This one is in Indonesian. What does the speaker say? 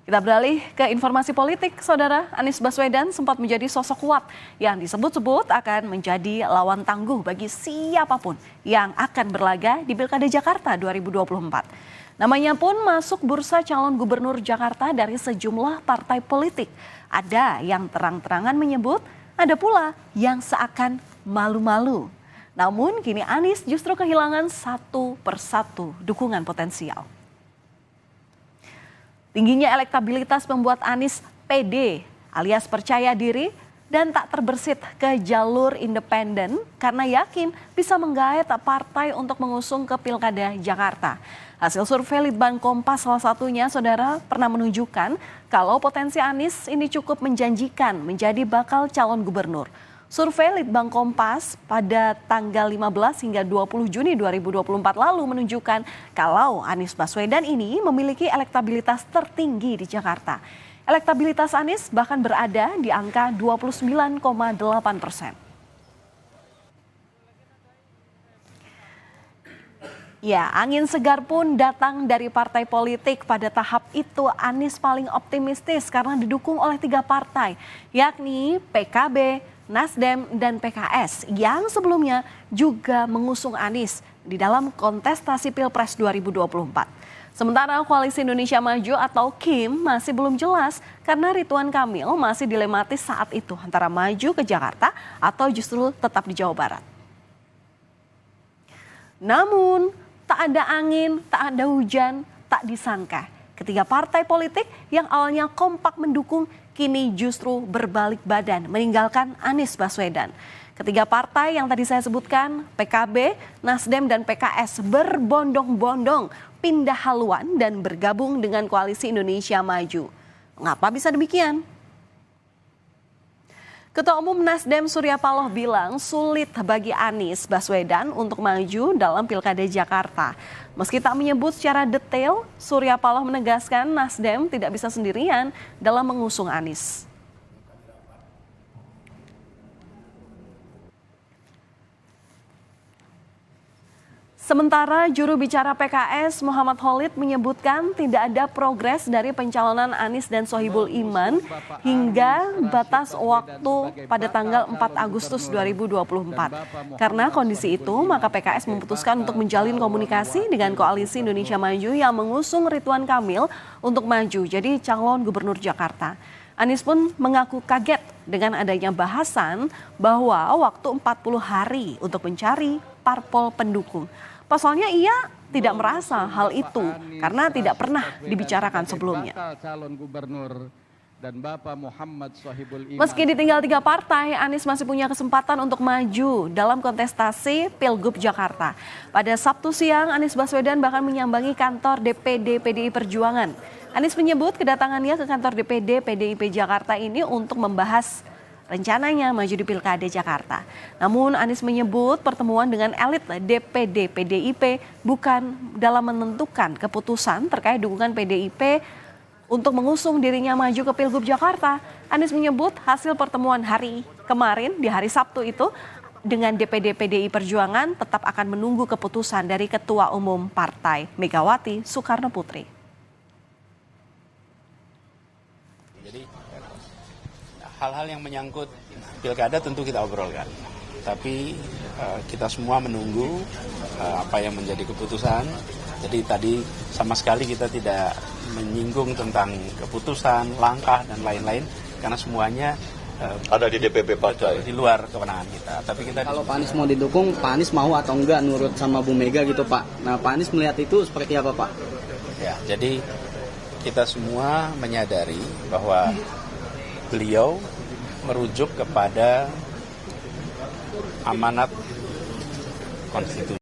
Kita beralih ke informasi politik, Saudara. Anies Baswedan sempat menjadi sosok kuat yang disebut-sebut akan menjadi lawan tangguh bagi siapapun yang akan berlaga di Pilkada Jakarta 2024. Namanya pun masuk bursa calon gubernur Jakarta dari sejumlah partai politik. Ada yang terang-terangan menyebut, ada pula yang seakan malu-malu. Namun kini Anies justru kehilangan satu persatu dukungan potensial. Tingginya elektabilitas membuat Anies pede alias percaya diri dan tak terbersit ke jalur independen karena yakin bisa menggait partai untuk mengusung ke Pilkada Jakarta. Hasil survei Litbang Kompas salah satunya, Saudara, pernah menunjukkan kalau potensi Anies ini cukup menjanjikan menjadi bakal calon gubernur. Survei Litbang Kompas pada tanggal 15 hingga 20 Juni 2024 lalu menunjukkan kalau Anies Baswedan ini memiliki elektabilitas tertinggi di Jakarta. Elektabilitas Anies bahkan berada di angka 29,8%. Ya, angin segar pun datang dari partai politik. Pada tahap itu Anies paling optimistis karena didukung oleh 3 partai, yakni PKB, Nasdem, dan PKS yang sebelumnya juga mengusung Anies di dalam kontestasi Pilpres 2024. Sementara Koalisi Indonesia Maju atau KIM masih belum jelas karena Ridwan Kamil masih dilematis saat itu antara maju ke Jakarta atau justru tetap di Jawa Barat. Namun tak ada angin, tak ada hujan, tak disangka ketiga partai politik yang awalnya kompak mendukung kini justru berbalik badan meninggalkan Anies Baswedan. Ketiga partai yang tadi saya sebutkan, PKB, Nasdem, dan PKS berbondong-bondong pindah haluan dan bergabung dengan Koalisi Indonesia Maju. Mengapa bisa demikian? Ketua Umum Nasdem Surya Paloh bilang sulit bagi Anies Baswedan untuk maju dalam Pilkada Jakarta. Meski tak menyebut secara detail, Surya Paloh menegaskan Nasdem tidak bisa sendirian dalam mengusung Anies. Sementara juru bicara PKS Muhammad Khalid menyebutkan tidak ada progres dari pencalonan Anies dan Sohibul Iman hingga batas waktu pada tanggal 4 Agustus 2024. Karena kondisi itu, maka PKS memutuskan untuk menjalin komunikasi dengan Koalisi Indonesia Maju yang mengusung Ridwan Kamil untuk maju jadi calon gubernur Jakarta. Anies pun mengaku kaget dengan adanya bahasan bahwa waktu 40 hari untuk mencari parpol pendukung. Pasalnya ia tidak merasa hal itu karena tidak pernah dibicarakan sebelumnya. Meski ditinggal 3 partai, Anies masih punya kesempatan untuk maju dalam kontestasi Pilgub Jakarta. Pada Sabtu siang, Anies Baswedan bahkan menyambangi kantor DPD PDI Perjuangan. Anies menyebut kedatangannya ke kantor DPD PDIP Jakarta ini untuk membahas rencananya maju di Pilkada Jakarta. Namun Anies menyebut pertemuan dengan elit DPD PDIP bukan dalam menentukan keputusan terkait dukungan PDIP untuk mengusung dirinya maju ke Pilgub Jakarta. Anies menyebut hasil pertemuan hari kemarin di hari Sabtu itu dengan DPD PDI Perjuangan tetap akan menunggu keputusan dari Ketua Umum Partai Megawati Soekarno Putri. Hal-hal yang menyangkut pilkada tentu kita obrolkan, tapi kita semua menunggu apa yang menjadi keputusan. Jadi tadi sama sekali kita tidak menyinggung tentang keputusan, langkah, dan lain-lain, karena semuanya ada di DPP partai, di luar kewenangan kita. Tapi kita kalau Pak Anies mau didukung, Pak Anies mau atau enggak nurut sama Bu Mega gitu Pak. Nah Pak Anies melihat itu seperti apa Pak? Ya, jadi kita semua menyadari bahwa beliau merujuk kepada amanat konstitusi.